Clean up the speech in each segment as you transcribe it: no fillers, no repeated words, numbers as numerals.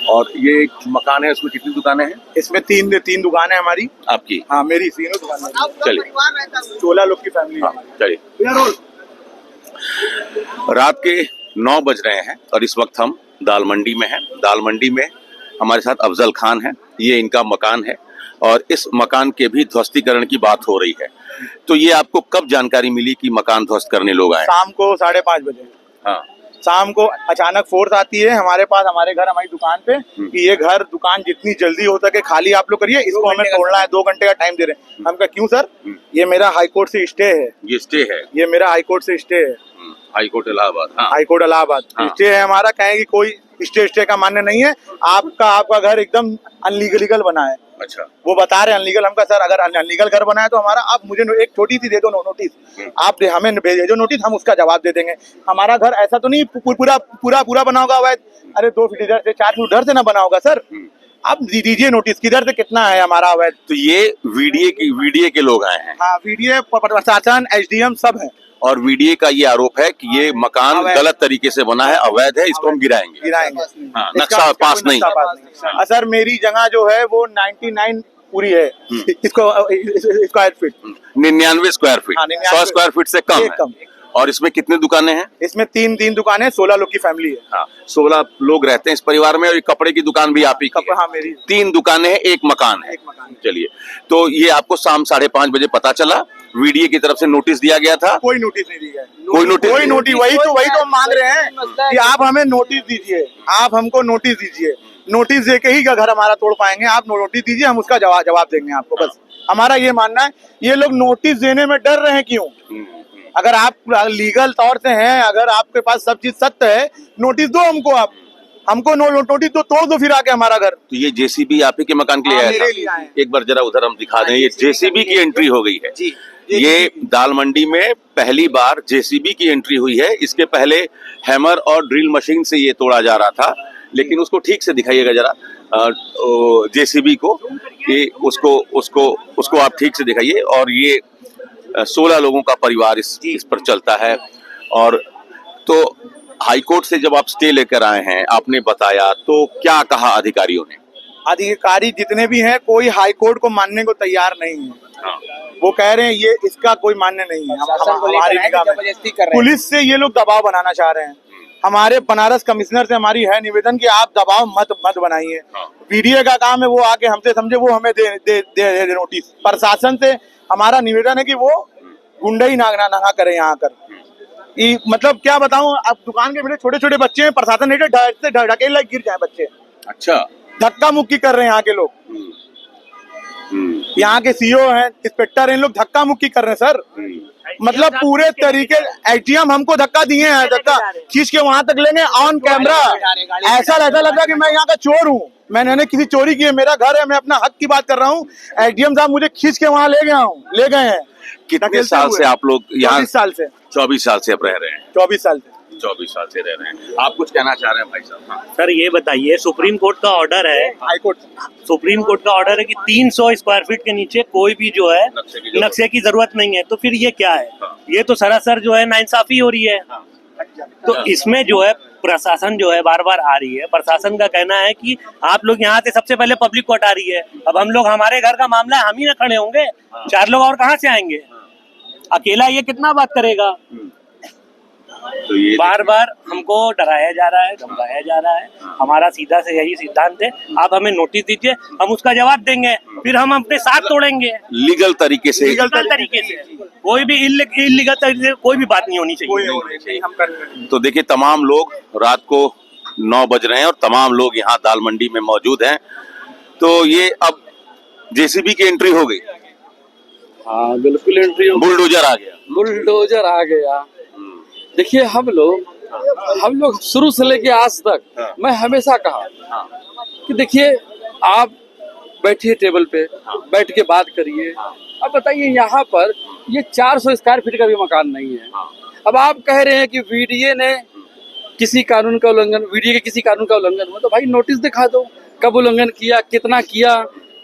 और ये एक मकान है, उसमें कितनी दुकानें हैं? इसमें तीन दुकानें हमारी। आपकी? हाँ, मेरी तीनों दुकानें। चलिए, 16 लोग की फैमिली है। हाँ, चलिए। रात के 9 बज रहे हैं और इस वक्त हम दाल मंडी में हैं। दाल मंडी में हमारे साथ अफजल खान है, ये इनका मकान है और इस मकान के भी ध्वस्तीकरण की बात हो रही है। तो ये आपको कब जानकारी मिली कि मकान ध्वस्त करने लोग आए? शाम को 5:30 बजे। हाँ, शाम को अचानक फोर्स आती है हमारे पास, हमारे घर, हमारी दुकान पे कि ये घर दुकान जितनी जल्दी हो सके खाली आप लोग करिए, इसको हमें तोड़ना है, 2 घंटे का टाइम दे रहे हैं। हम कहा क्यों सर? ये मेरा हाई कोर्ट से स्टे है। ये स्टे है? ये मेरा हाई कोर्ट से स्टे है। High court Allahabad? हाँ। हाई कोर्ट इलाहाबाद स्टे है हमारा। कहें कि कोई स्टे का मान्य नहीं है, आपका घर एकदम अनलीगल बना है। अच्छा, वो बता रहे हैं अनलीगल। हमका सर अगर अनलीगल घर बना है तो हमारा आप मुझे एक छोटी सी दे दो नोटिस, आप हमें भेजो नोटिस, हम उसका जवाब दे देंगे। हमारा घर ऐसा तो नहीं पूरा बना होगा अवैध। अरे 2 फीट इधर से 4 फीट उधर से ना बना होगा सर। आप दीजिए नोटिस, किधर से कितना है हमारा अवैध। तो ये वीडीए के लोग आए हैं? हाँ, वीडीए प्रशासन एसडीएम सब है। और वीडीए का ये आरोप है कि ये मकान गलत तरीके से बना है, अवैध है, इसको हम गिराएंगे। हाँ, नक्शा पास नहीं। सर मेरी जगह जो है वो 99 पूरी है, इसको square feet 99 square feet, 100 square feet से कम है। और इसमें कितनी दुकानें हैं? इसमें तीन दुकानें, 16 लोग की फैमिली है। हाँ, 16 लोग रहते हैं इस परिवार में और ये कपड़े की दुकान भी आप ही की है? हाँ, मेरी। 3 दुकानें हैं, एक मकान है। चलिए, तो ये आपको शाम 5:30 बजे पता चला, वीडीए की तरफ से नोटिस दिया गया था? कोई नोटिस नहीं दिया। कोई नोटिस? वही तो हम मांग रहे हैं कि आप हमें नोटिस दीजिए, आप हमको नोटिस दीजिए। नोटिस देके ही घर हमारा तोड़ पाएंगे। आप नोटिस दीजिए, हम उसका जवाब देंगे आपको। बस हमारा ये मानना है। ये लोग नोटिस देने में डर रहे हैं क्यों? अगर आप लीगल तौर से हैं, अगर आपके पास सब चीज सत्य है, नोटिस दो हमको। आप हमको नोटिस दो, तोड़ दो फिर आके हमारा घर। तो ये जेसीबी आप ही के मकान के लिए आया था? एक बार जरा उधर हम दिखा दें, ये जेसीबी की एंट्री हो गई है। ये दाल मंडी में पहली बार जेसीबी की एंट्री हुई है। इसके पहले हैमर और ड्रिल मशीन से ये तोड़ा जा रहा था, लेकिन उसको ठीक से दिखाइएगा जरा, जेसीबी को, ये उसको आप ठीक से दिखाइए। और ये 16 लोगों का परिवार इस पर चलता है। और तो हाईकोर्ट से जब आप स्टे लेकर आए हैं, आपने बताया, तो क्या कहा अधिकारियों ने? अधिकारी जितने भी हैं, कोई हाईकोर्ट को मानने को तैयार नहीं है। हाँ। वो कह रहे हैं ये इसका कोई मान्य नहीं है। हमारी निगाह में पुलिस से ये लोग दबाव बनाना चाह रहे हैं। हमारे बनारस कमिश्नर से हमारी है निवेदन कि आप दबाव मत बनाइए। वीडीए का काम है, वो आके हमसे समझे, वो हमें दे नोटिस। प्रशासन से हमारा निवेदन है कि वो गुंडई ना करे यहाँ कर। मतलब क्या बताऊं, अब दुकान के मेरे छोटे बच्चे हैं, प्रशासन नहीं ढकेल गिर जाए बच्चे। अच्छा, धक्का मुक्की कर रहे हैं यहाँ के लोग। यहाँ के सीओ हैं, इंस्पेक्टर हैं, इन लोग धक्का मुक्की कर रहे हैं सर। मतलब पूरे तरीके एटीएम हमको धक्का दिए हैं, धक्का खींच के वहां तक लेंगे ऑन कैमरा। ऐसा लग रहा है कि मैं यहाँ का चोर हूँ, मैंने किसी चोरी की है, मेरा घर है, मैं अपना हक की बात कर रहा हूँ। एटीएम साहब मुझे खींच के वहां ले गए हैं। कितने साल से आप लोग यहाँ? 24 साल से। 24 साल से आप रह रहे हैं? 24 साल से। 24 साल से रह रहे हैं। आप कुछ कहना चाह रहे हैं भाई साहब? हाँ। सर ये बताइए, सुप्रीम कोर्ट का ऑर्डर है, सुप्रीम कोर्ट का ऑर्डर है कि 300 स्क्वायर फीट के नीचे कोई भी जो है नक्शे की जरूरत नहीं है। तो फिर ये क्या है? हाँ। ये तो सरासर जो है नाइंसाफी हो रही है। हाँ। तो इसमें जो है प्रशासन जो है बार बार आ रही है। प्रशासन का कहना है कि आप लोग यहाँ से सबसे पहले पब्लिक को हटा रही है। अब हम लोग, हमारे घर का मामला है, हम ही ना खड़े होंगे, 4 लोग और कहाँ से आएंगे? अकेला ये कितना बात करेगा? तो ये बार बार हमको डराया जा रहा है, धमकाया जा रहा है। हमारा सीधा से यही सिद्धांत है, आप हमें नोटिस दीजिए, हम उसका जवाब देंगे, फिर हम अपने साथ तोड़ेंगे लीगल तरीके से। कोई भी इलीगल तरीके से कोई भी बात नहीं होनी चाहिए। तो देखिए, तमाम लोग, रात को 9 बज रहे हैं और तमाम लोग यहाँ दाल मंडी में मौजूद हैं। तो ये अब जेसीबी की एंट्री हो गई। हाँ बिल्कुल एंट्री हो गई। बुलडोजर आ गया। देखिए, हम लोग शुरू से लेके आज तक, मैं हमेशा कहा कि देखिए, आप बैठिए टेबल पे, बैठ के बात करिए। अब बताइए, यहाँ पर ये 400 स्क्वायर फीट का भी मकान नहीं है। अब आप कह रहे हैं कि वीडीए ने किसी कानून का उल्लंघन, वीडीए के किसी कानून का उल्लंघन हुआ, तो भाई नोटिस दिखा दो, कब उल्लंघन किया, कितना किया,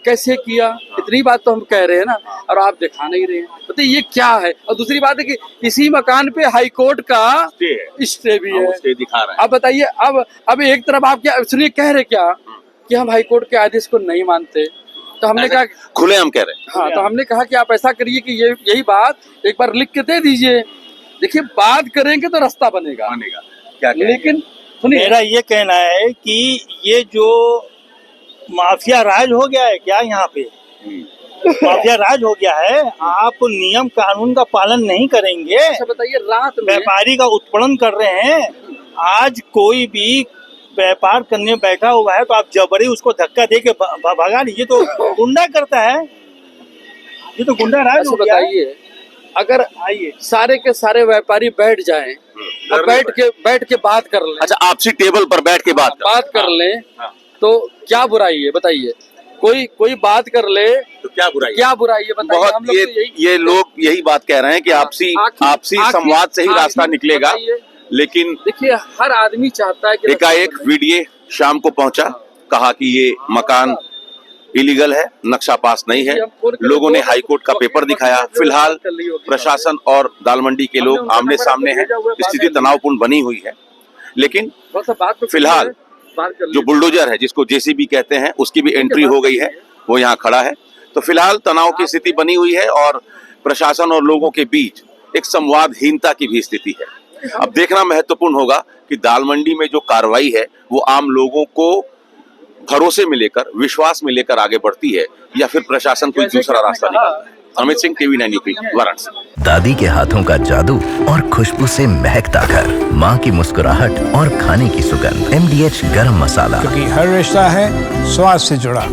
कैसे किया, इतनी बात तो हम कह रहे हैं ना, और आप दिखा नहीं रहे हैं। बताइए ये क्या है। और दूसरी बात है कि इसी मकान पे हाई कोर्ट का स्टे भी है, स्टे दिखा रहे हैं। अब बताइए, अब एक तरफ आप क्या सुनिए कह रहे क्या कि हम हाई कोर्ट के आदेश को नहीं मानते, तो हमने कहा खुले हम कह रहे हैं। हाँ, तो हमने कहा कि आप ऐसा करिए कि ये यही बात एक बार लिख के दे दीजिए। देखिए बात करेंगे तो रास्ता बनेगा, क्या लेकिन मेरा ये कहना है कि ये जो माफिया राज हो गया है क्या यहाँ पे, माफिया राज हो गया है। आप नियम कानून का पालन नहीं करेंगे, अच्छा बताइए रात में व्यापारी का उत्पीड़न कर रहे हैं। आज कोई भी व्यापार करने बैठा हुआ है तो आप जबरी उसको धक्का दे के भगा लीजिए, तो गुंडा करता है, ये तो गुंडा राज हो गया है। बताइए अगर आइए सारे के सारे व्यापारी बैठ जाएं और बैठ के बात कर लें, अच्छा आपसी टेबल पर बैठ के बात कर लें, तो क्या बुराई है बताइए। कोई बात कर ले तो क्या बुराई है बताइए। बहुत हम लोग ये लोग यही बात कह रहे हैं कि आपसी संवाद से ही रास्ता निकलेगा। लेकिन देखिए हर आदमी चाहता है कि एकाएक वीडियो शाम को पहुंचा, कहा कि ये मकान इलीगल है, नक्शा पास नहीं है। लोगों ने हाई कोर्ट का पेपर दिखाया। फिलहाल प्रशासन और दाल मंडी के लोग आमने सामने हैं, स्थिति तनावपूर्ण बनी हुई है। लेकिन फिलहाल जो बुलडोजर है, जिसको जेसीबी कहते हैं, उसकी भी एंट्री हो गई है, वो यहाँ खड़ा है। तो फिलहाल तनाव की स्थिति बनी हुई है और प्रशासन और लोगों के बीच एक संवादहीनता की भी स्थिति है। अब देखना महत्वपूर्ण होगा कि दाल मंडी में जो कार्रवाई है वो आम लोगों को भरोसे में लेकर, विश्वास में लेकर आगे बढ़ती है, या फिर प्रशासन कोई दूसरा रास्ता निकालता है। Amit Singh, TV9 UP, Varanasi. दादी के हाथों का जादू और खुशबू से महकता घर, माँ की मुस्कुराहट और खाने की सुगंध। MDH गरम मसाला, क्योंकि हर रिश्ता है स्वाद से जुड़ा।